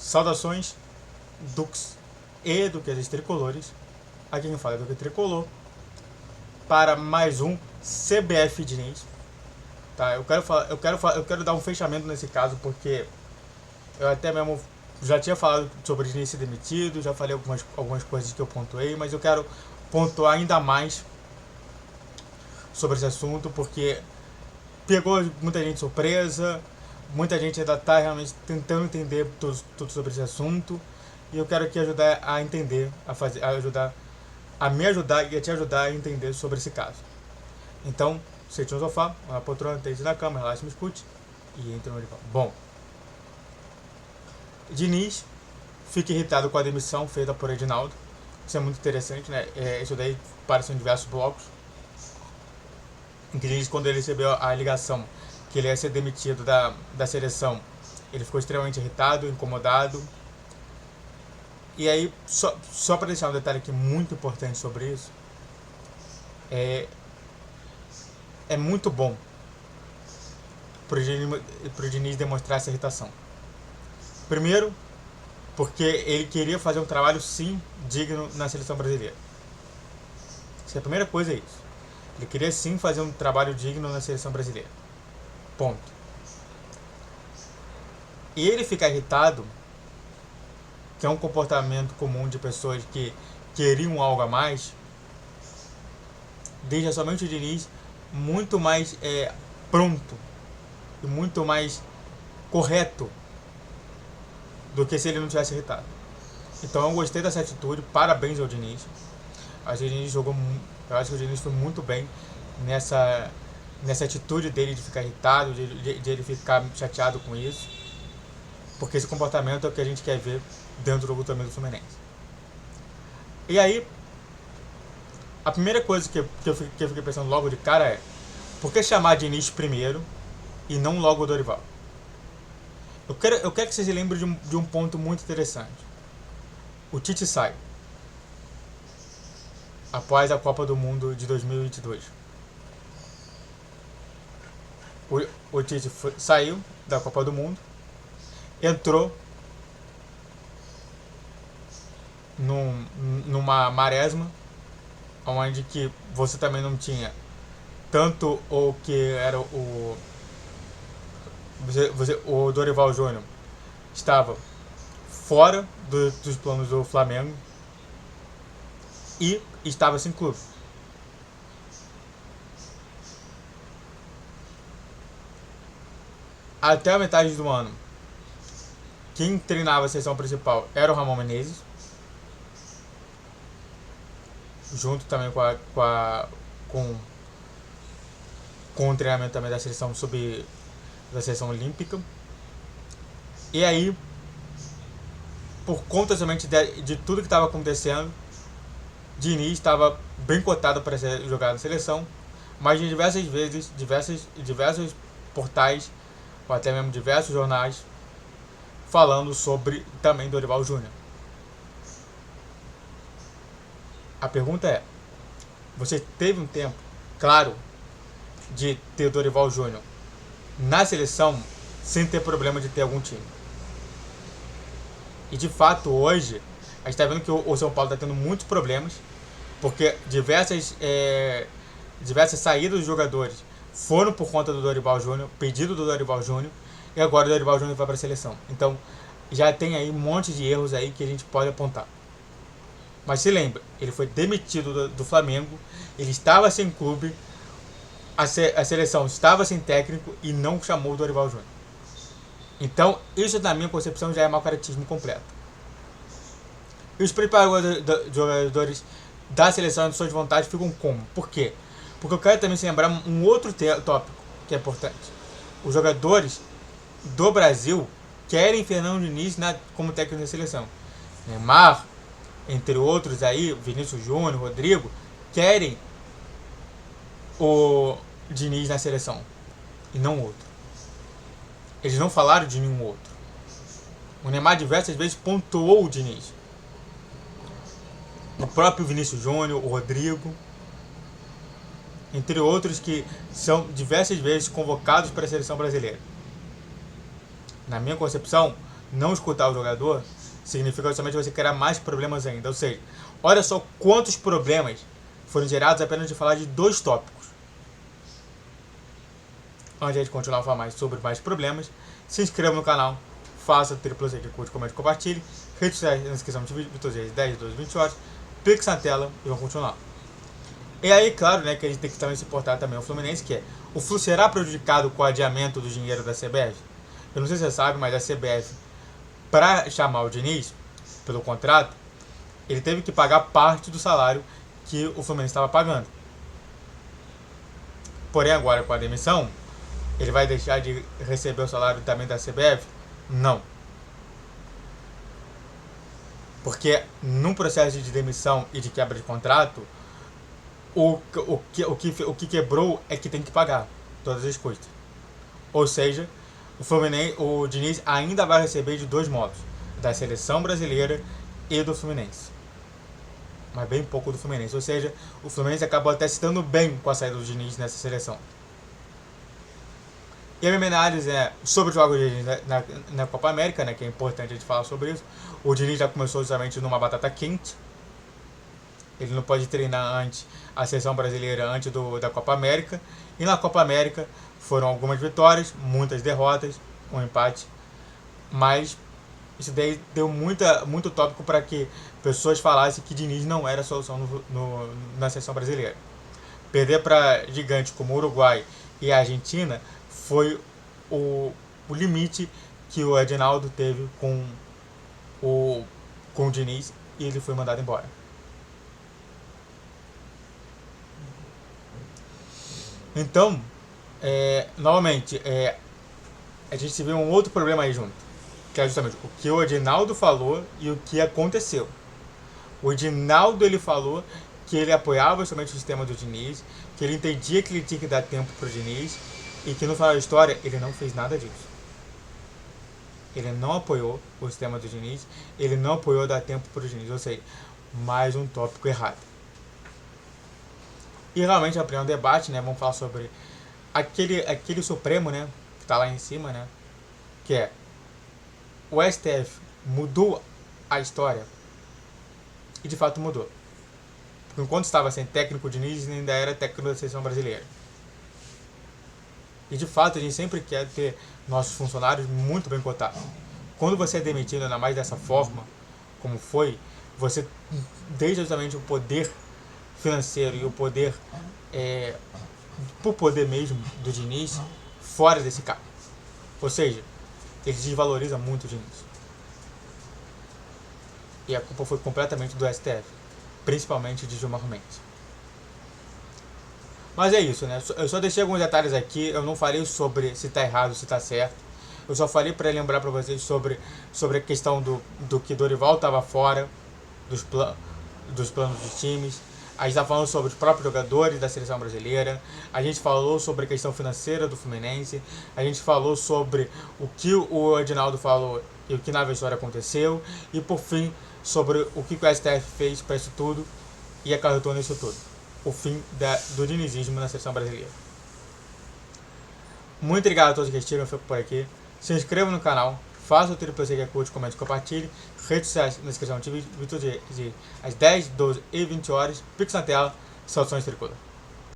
Saudações, Dux e Duquesas Tricolores. Aqui quem fala é Duque Tricolor. Para mais um CBF Diniz. Tá, eu quero dar um fechamento nesse caso, porque eu até mesmo já tinha falado sobre o Diniz ser demitido, já falei algumas coisas que eu pontuei, mas eu quero pontuar ainda mais sobre esse assunto, porque pegou muita gente surpresa, muita gente ainda está realmente tentando entender tudo sobre esse assunto, e eu quero aqui ajudar a entender, a me ajudar e a te ajudar a entender sobre esse caso. Então, sente no sofá, na poltrona, deite na cama, relaxe, me escute e entre no divã. Bom, Diniz fica irritado com a demissão feita por Edinaldo. Isso é muito interessante, né? Isso daí apareceu em diversos blocos. Em que Diniz, quando ele recebeu a ligação que ele ia ser demitido da seleção, ele ficou extremamente irritado, incomodado. E aí, só para deixar um detalhe aqui muito importante sobre isso, é muito bom pro Diniz demonstrar essa irritação. Primeiro, porque ele queria fazer um trabalho, sim, digno na seleção brasileira. Essa é a primeira coisa, é isso. Ele queria, sim, fazer um trabalho digno na seleção brasileira. Ponto. E ele ficar irritado, que é um comportamento comum de pessoas que queriam algo a mais, deixa somente o Diniz muito mais pronto e muito mais correto do que se ele não tivesse irritado. Então eu gostei dessa atitude, parabéns ao Diniz. Eu acho que o Diniz foi muito bem nessa atitude dele de ficar irritado, de ele ficar chateado com isso, porque esse comportamento é o que a gente quer ver dentro do lutamento do Fluminense. E aí, a primeira coisa que eu fiquei pensando logo de cara é: por que chamar Diniz primeiro e não logo o Dorival? Eu quero que vocês se lembrem de um ponto muito interessante. O Tite sai após a Copa do Mundo de 2022. O Tite saiu da Copa do Mundo, entrou numa maresma, onde que você também não tinha tanto o que era o Dorival Júnior estava fora dos planos do Flamengo e estava sem clube. Até a metade do ano, quem treinava a seleção principal era o Ramon Menezes, junto também com o treinamento também da seleção da seleção olímpica. E aí, por conta somente de tudo que estava acontecendo, Diniz estava bem cotado para jogar na seleção, mas diversas vezes, diversos portais, ou até mesmo diversos jornais, falando sobre também Dorival Júnior. A pergunta é: você teve um tempo, claro, de ter Dorival Júnior na seleção sem ter problema de ter algum time? E de fato hoje a gente está vendo que o São Paulo está tendo muitos problemas, porque diversas saídas dos jogadores foram por conta do Dorival Júnior, pedido do Dorival Júnior, e agora o Dorival Júnior vai para a seleção. Então já tem aí um monte de erros aí que a gente pode apontar. Mas se lembra, ele foi demitido do Flamengo, ele estava sem clube, a seleção estava sem técnico e não chamou o Dorival Júnior. Então, isso na minha concepção já é mau caratismo completo. E os principais jogadores da seleção de suas vontades ficam como? Por quê? Porque eu quero também se lembrar um outro tópico que é importante. Os jogadores do Brasil querem Fernando Diniz como técnico da seleção. Neymar, entre outros aí, Vinícius Júnior, Rodrigo, querem o Diniz na seleção e não outro. Eles não falaram de nenhum outro. O Neymar diversas vezes pontuou o Diniz. O próprio Vinícius Júnior, o Rodrigo, entre outros que são diversas vezes convocados para a seleção brasileira. Na minha concepção, não escutar o jogador, significa somente você criar mais problemas ainda. Ou seja, olha só quantos problemas foram gerados apenas de falar de 2 tópicos. Antes de continuar a falar mais sobre mais problemas, se inscreva no canal, faça o triplo like, curte, comente, compartilhe. Redes sociais na descrição de vídeo, todos os dias, 10, 12, 20 horas. Pix na tela e vamos continuar. E aí, claro, né, que a gente tem que também se importar também o Fluminense, que é, o Flu será prejudicado com o adiamento do dinheiro da CBF? Eu não sei se você sabe, mas a CBF, para chamar o Diniz, pelo contrato, ele teve que pagar parte do salário que o Fluminense estava pagando. Porém, agora com a demissão, ele vai deixar de receber o salário também da CBF? Não. Porque num processo de demissão e de quebra de contrato, o que quebrou é que tem que pagar todas as custas. Ou seja, o Diniz ainda vai receber de 2 modos, da seleção brasileira e do Fluminense. Mas bem pouco do Fluminense. Ou seja, o Fluminense acabou até se dando bem com a saída do Diniz nessa seleção. E a minha análise é sobre os jogos de Diniz na Copa América, né, que é importante a gente falar sobre isso. O Diniz já começou justamente numa batata quente. Ele não pode treinar antes a seleção brasileira antes da Copa América. E na Copa América foram algumas vitórias, muitas derrotas, um empate. Mas isso daí deu muito tópico para que pessoas falassem que Diniz não era a solução na seleção brasileira. Perder para gigantes como o Uruguai e a Argentina foi o limite que o Edinaldo teve com o Diniz e ele foi mandado embora. Então, novamente, a gente vê um outro problema aí junto, que é justamente o que o Edinaldo falou e o que aconteceu. O Edinaldo, ele falou que ele apoiava somente o sistema do Diniz, que ele entendia que ele tinha que dar tempo pro Diniz e que no final da história ele não fez nada disso. Ele não apoiou o sistema do Diniz, ele não apoiou dar tempo pro Diniz, ou seja, mais um tópico errado. E realmente ampliar um debate, né? Vamos falar sobre aquele Supremo, né? Que tá lá em cima, né? Que é o STF mudou a história e de fato mudou. Porque enquanto estava sem técnico, o Diniz ainda era técnico da seleção brasileira. E de fato a gente sempre quer ter nossos funcionários muito bem cotados. Quando você é demitido, ainda mais dessa forma, como foi, você deixa justamente o poder financeiro e o poder, por poder mesmo do Diniz, fora desse cargo. Ou seja, ele desvaloriza muito o Diniz. E a culpa foi completamente do STF, principalmente de Gilmar Mendes. Mas é isso, né? Eu só deixei alguns detalhes aqui, eu não falei sobre se tá errado, se tá certo. Eu só falei para lembrar para vocês sobre a questão do que Dorival estava fora dos planos dos times. A gente está falando sobre os próprios jogadores da seleção brasileira. A gente falou sobre a questão financeira do Fluminense. A gente falou sobre o que o Edinaldo falou e o que na história aconteceu. E por fim, sobre o que o STF fez para isso tudo e acarretou nisso tudo. O fim do dinizismo na seleção brasileira. Muito obrigado a todos que assistiram, eu fico por aqui. Se inscreva no canal, faça o triplo like, curte, comente, compartilhe. Redes sociais na descrição de vídeo às 10, 12 e 20 horas. Pix na tela, Saudações Tricolor.